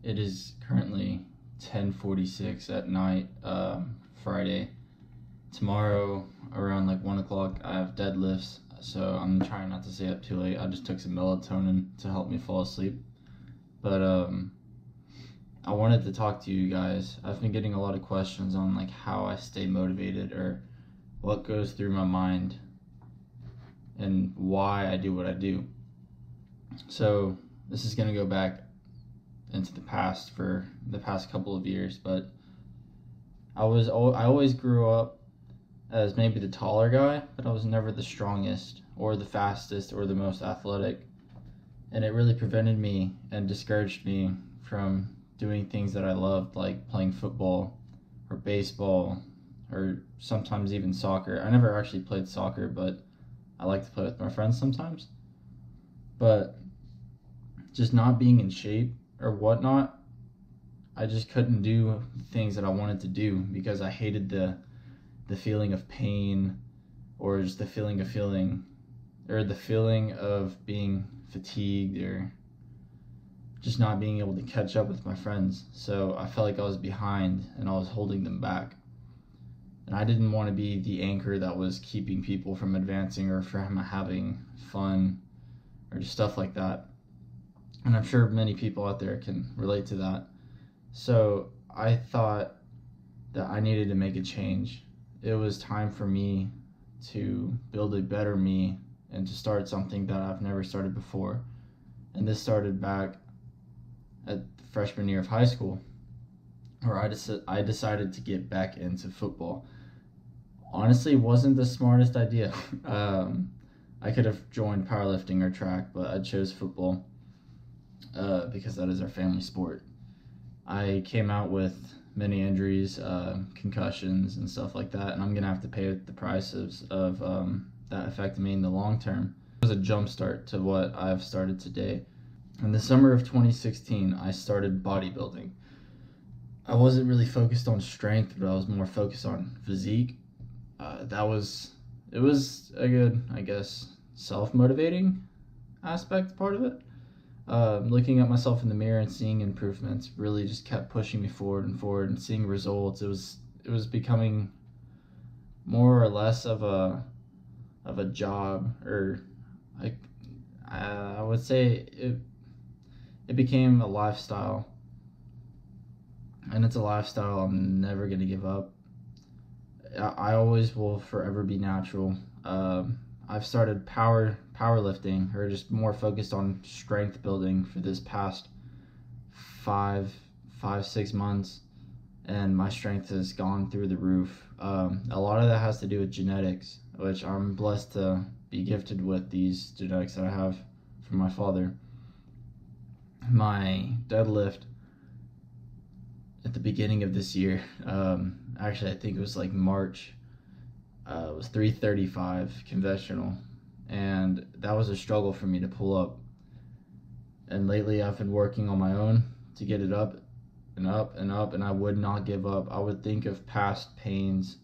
It is currently 10:46 at night, Friday. Tomorrow around like 1 o'clock I have deadlifts, so I'm trying not to stay up too late. I just took some melatonin to help me fall asleep. But I wanted to talk to you guys. I've been getting a lot of questions on like how I stay motivated or what goes through my mind and why I do what I do. So this is gonna go back into the past for the past couple of years, but I always grew up as maybe the taller guy, but I was never the strongest or the fastest or the most athletic, and it really prevented me and discouraged me from doing things that I loved, like playing football or baseball or sometimes even soccer. I never actually played soccer, but I like to play with my friends sometimes. But just not being in shape or whatnot, I just couldn't do things that I wanted to do because I hated the feeling of pain, or just the feeling of being fatigued, or just not being able to catch up with my friends. So I felt like I was behind and I was holding them back. And I didn't want to be the anchor that was keeping people from advancing or from having fun or just stuff like that. And I'm sure many people out there can relate to that. So I thought that I needed to make a change. It was time for me to build a better me and to start something that I've never started before. And this started back at the freshman year of high school, where I decided to get back into football. Honestly, it wasn't the smartest idea. I could have joined powerlifting or track, but I chose football because that is our family sport. I came out with many injuries, concussions, and stuff like that, and I'm gonna have to pay the prices of that affected me in the long term. It was a jump start to what I've started today. In the summer of 2016, I started bodybuilding. I wasn't really focused on strength, but I was more focused on physique. It was a good, I guess, self-motivating aspect part of it. Looking at myself in the mirror and seeing improvements really just kept pushing me forward and seeing results. It was becoming more or less of a job, or I would say it became a lifestyle, and it's a lifestyle I'm never gonna give up. I always will forever be natural. I've started powerlifting, or just more focused on strength building for this past 6 months, and my strength has gone through the roof. A lot of that has to do with genetics, which I'm blessed to be gifted with these genetics that I have from my father. My deadlift at the beginning of this year, actually I think it was like March, it was 335 conventional, and that was a struggle for me to pull up. And lately I've been working on my own to get it up and up and up, and I would not give up. I would think of past pains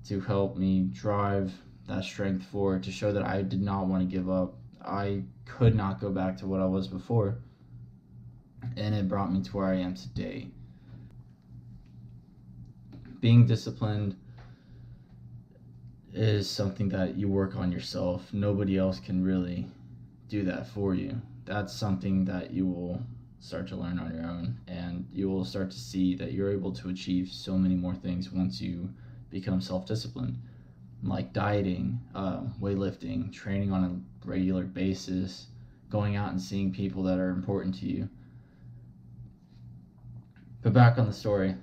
to help me drive that strength forward, to show that I did not want to give up. I could not go back to what I was before, and it brought me to where I am today. Being disciplined is something that you work on yourself. Nobody else can really do that for you. That's something that you will start to learn on your own, and you will start to see that you're able to achieve so many more things once you become self-disciplined, like dieting, weightlifting, training on a regular basis, going out and seeing people that are important to you. But back on the story,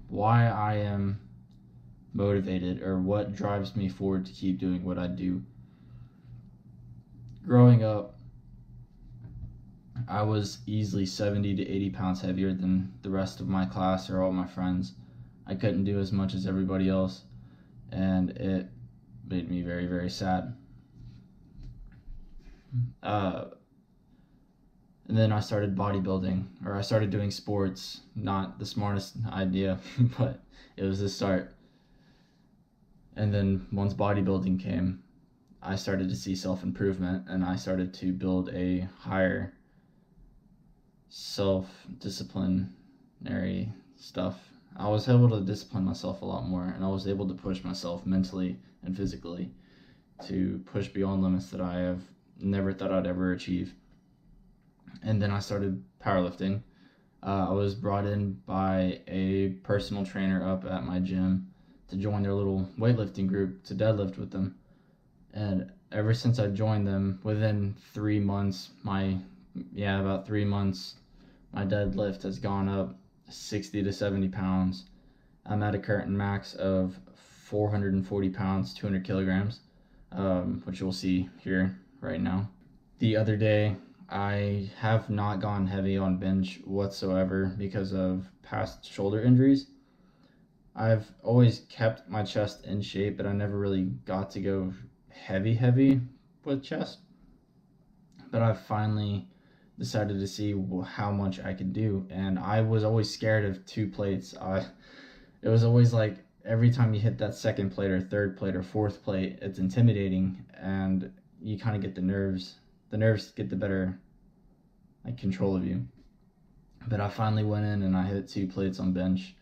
why I am motivated, or what drives me forward to keep doing what I do. Growing up, I was easily 70 to 80 pounds heavier than the rest of my class or all my friends. I couldn't do as much as everybody else, and it made me very, very sad. And then I started bodybuilding, or I started doing sports. Not the smartest idea, but it was the start. And then once bodybuilding came, I started to see self-improvement, and I started to build a higher self-disciplinary stuff. I was able to discipline myself a lot more, and I was able to push myself mentally and physically to push beyond limits that I have never thought I'd ever achieve. And then I started powerlifting. I was brought in by a personal trainer up at my gym to join their little weightlifting group to deadlift with them. And ever since I joined them, within 3 months, about 3 months, my deadlift has gone up 60 to 70 pounds. I'm at a current max of 440 pounds, 200 kilograms, which you'll see here right now. The other day, I have not gone heavy on bench whatsoever because of past shoulder injuries. I've always kept my chest in shape, but I never really got to go heavy with chest. But I've finally decided to see how much I could do, and I was always scared of 2 plates. It was always like every time you hit that second plate or third plate or fourth plate, it's intimidating, and you kind of get the nerves get the better control of you. But I finally went in and I hit 2 plates on bench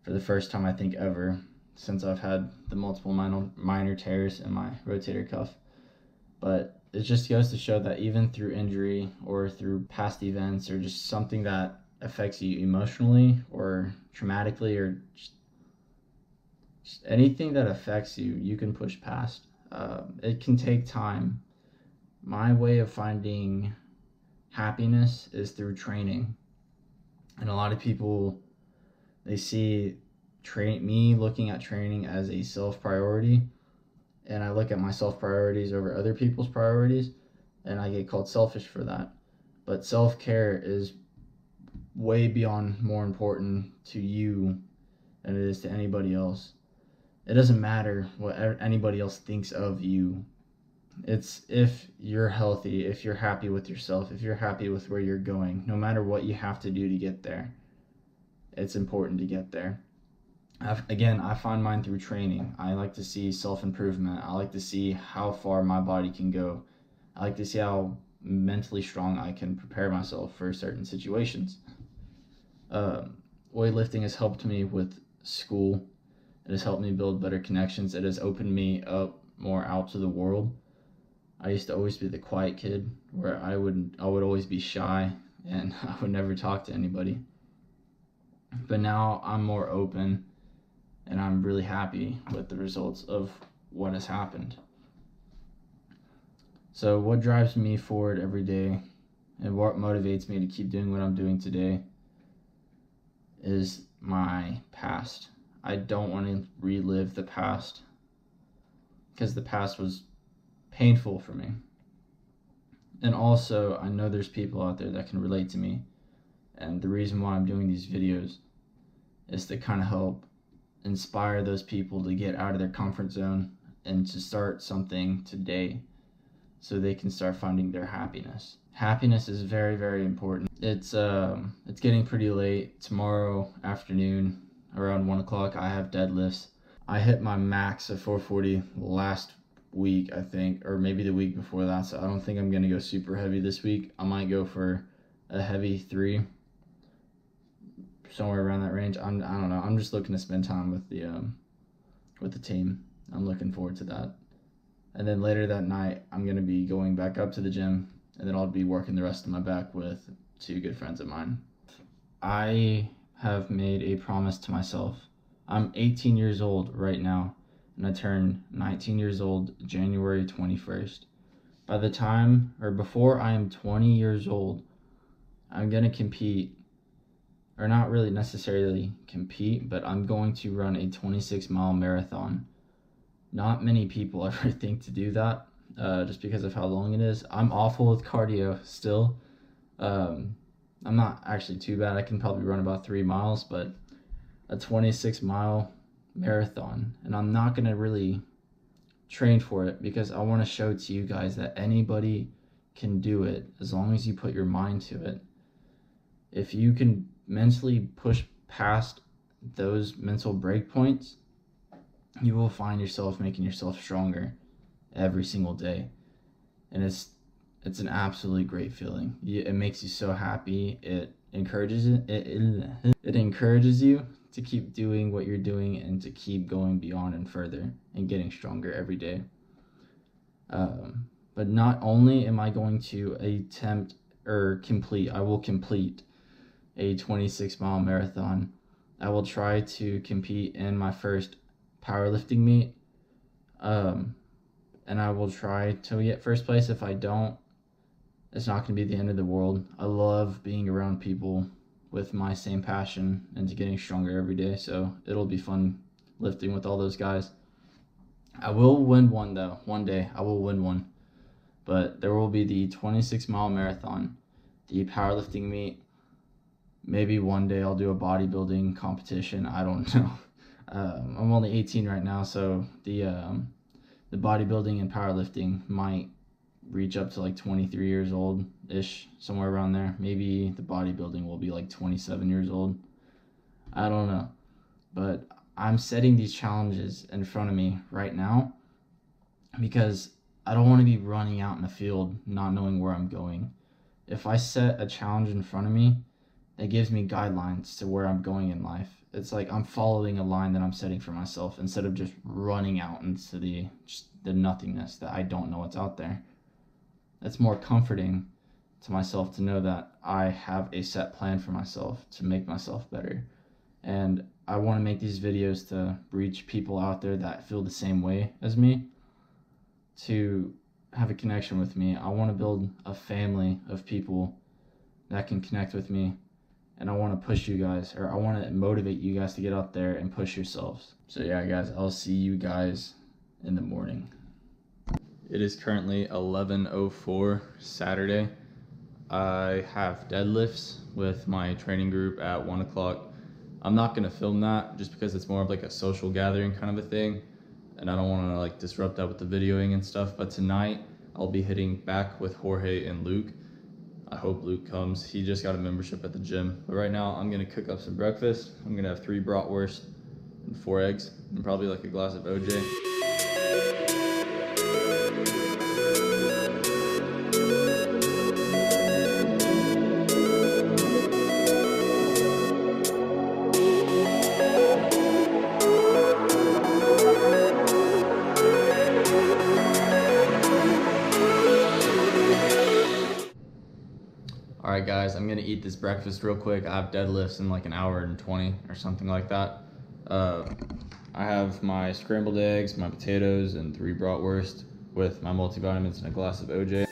for the first time I think ever since I've had the multiple minor tears in my rotator cuff. But it just goes to show that even through injury or through past events or just something that affects you emotionally or traumatically or just anything that affects you, you can push past. It can take time. My way of finding happiness is through training. And a lot of people, they see me looking at training as a self-priority, and I look at my self-priorities over other people's priorities, and I get called selfish for that. But self-care is way beyond more important to you than it is to anybody else. It doesn't matter what anybody else thinks of you. It's if you're healthy, if you're happy with yourself, if you're happy with where you're going, no matter what you have to do to get there, it's important to get there. I find mine through training. I like to see self-improvement. I like to see how far my body can go. I like to see how mentally strong I can prepare myself for certain situations. Weightlifting has helped me with school. It has helped me build better connections. It has opened me up more out to the world. I used to always be the quiet kid where I would always be shy and I would never talk to anybody. But now I'm more open and I'm really happy with the results of what has happened. So what drives me forward every day and what motivates me to keep doing what I'm doing today is my past. I don't want to relive the past because the past was painful for me. And also, I know there's people out there that can relate to me. And the reason why I'm doing these videos is to kind of help inspire those people to get out of their comfort zone and to start something today so they can start finding their happiness. Happiness is very, very important. It's getting pretty late. Tomorrow afternoon, around 1 o'clock, I have deadlifts. I hit my max of 440 last week, I think, or maybe the week before that, so I don't think I'm going to go super heavy this week. I might go for a heavy 3, somewhere around that range. I don't know. I'm just looking to spend time with the team. I'm looking forward to that. And then later that night, I'm going to be going back up to the gym, and then I'll be working the rest of my back with 2 good friends of mine. I have made a promise to myself. I'm 18 years old right now, and I turn 19 years old January 21st. By the time, or before I am 20 years old, I'm going to compete, or not really necessarily compete, but I'm going to run a 26-mile marathon. Not many people ever think to do that, just because of how long it is. I'm awful with cardio still. I'm not actually too bad. I can probably run about 3 miles, but a 26-mile marathon, and I'm not going to really train for it because I want to show to you guys that anybody can do it as long as you put your mind to it. If you can mentally push past those mental breakpoints, you will find yourself making yourself stronger every single day. And it's It's an absolutely great feeling. It makes you so happy. It encourages it encourages you to keep doing what you're doing and to keep going beyond and further and getting stronger every day. But not only am I going to I will complete a 26-mile marathon. I will try to compete in my first powerlifting meet. And I will try to get first place. If I don't, it's not going to be the end of the world. I love being around people with my same passion and to getting stronger every day. So it'll be fun lifting with all those guys. I will win one though. One day I will win one. But there will be the 26-mile marathon, the powerlifting meet. Maybe one day I'll do a bodybuilding competition. I don't know. I'm only 18 right now, so the bodybuilding and powerlifting might reach up to like 23 years old ish, somewhere around there. Maybe the bodybuilding will be like 27 years old. I don't know. But I'm setting these challenges in front of me right now because I don't want to be running out in the field not knowing where I'm going. If I set a challenge in front of me, that gives me guidelines to where I'm going in life. It's like I'm following a line that I'm setting for myself instead of just running out into the nothingness that I don't know what's out there. It's more comforting to myself to know that I have a set plan for myself to make myself better. And I want to make these videos to reach people out there that feel the same way as me, to have a connection with me. I want to build a family of people that can connect with me. And I want to push you guys, or I want to motivate you guys to get out there and push yourselves. So yeah, guys, I'll see you guys in the morning. It is currently 11:04 Saturday. I have deadlifts with my training group at 1 o'clock. I'm not going to film that just because it's more of like a social gathering kind of a thing. And I don't want to like disrupt that with the videoing and stuff. But tonight I'll be hitting back with Jorge and Luke. I hope Luke comes. He just got a membership at the gym. But right now, I'm going to cook up some breakfast. I'm going to have 3 bratwurst and 4 eggs and probably like a glass of OJ. Alright guys, I'm gonna eat this breakfast real quick. I have deadlifts in like an hour and 20 or something like that. I have my scrambled eggs, my potatoes, and 3 bratwurst with my multivitamins and a glass of OJ.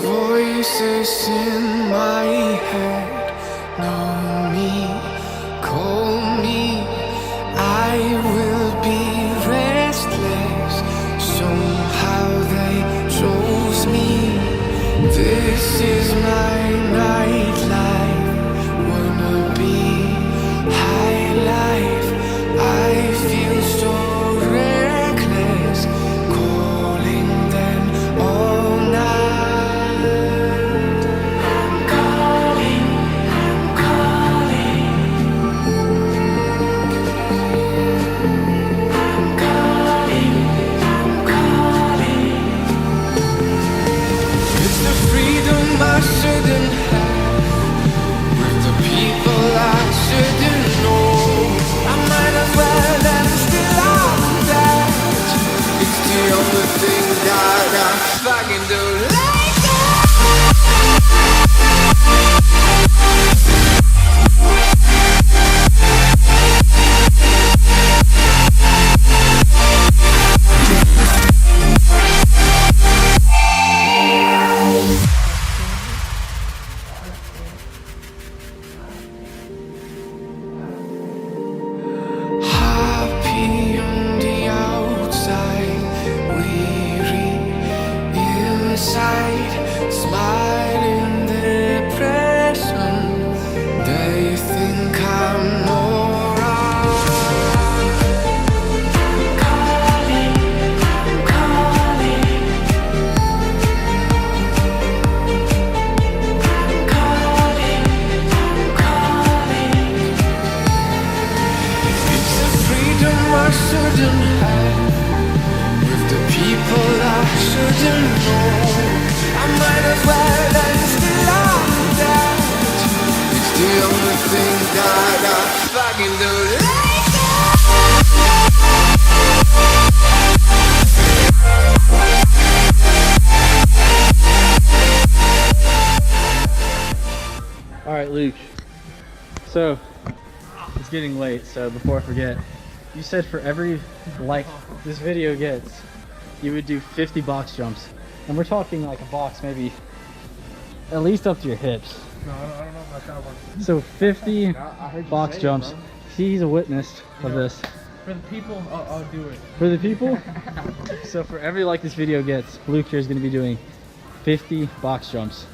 Voices in my head know me, call me. I will be restless. Somehow they chose me. This is my nightlife. Wanna be high life. I feel so reckless, calling them all night. I'm calling, I'm calling. I'm calling, I'm calling. It's the freedom I shouldn't have, with the people I shouldn't know. I might as well and still I'm that. It's the only thing that I fucking do. Happy on the outside, weary inside, smiling depression. They think I'm alright. I'm calling, I'm calling. I'm calling, I'm calling. It's the freedom I shouldn't have, with the people I shouldn't know. I might as well and still I'm that. It's the only thing that I fucking do. All right, Luke. So it's getting late, so before I forget, you said for every like this video gets, you would do 50 box jumps. And we're talking like a box maybe at least up to your hips. No, I don't know if I kind of want So 50 I heard you box say it, jumps. bro. He's a witness of this. For the people, I'll do it. For the people? So for every like this video gets, Luke here is going to be doing 50 box jumps.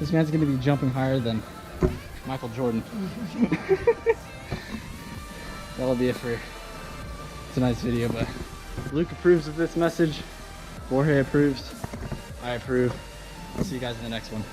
This man's going to be jumping higher than Michael Jordan. That'll be it for tonight's video, but Luke approves of this message. Jorge approves. I approve. I'll see you guys in the next one.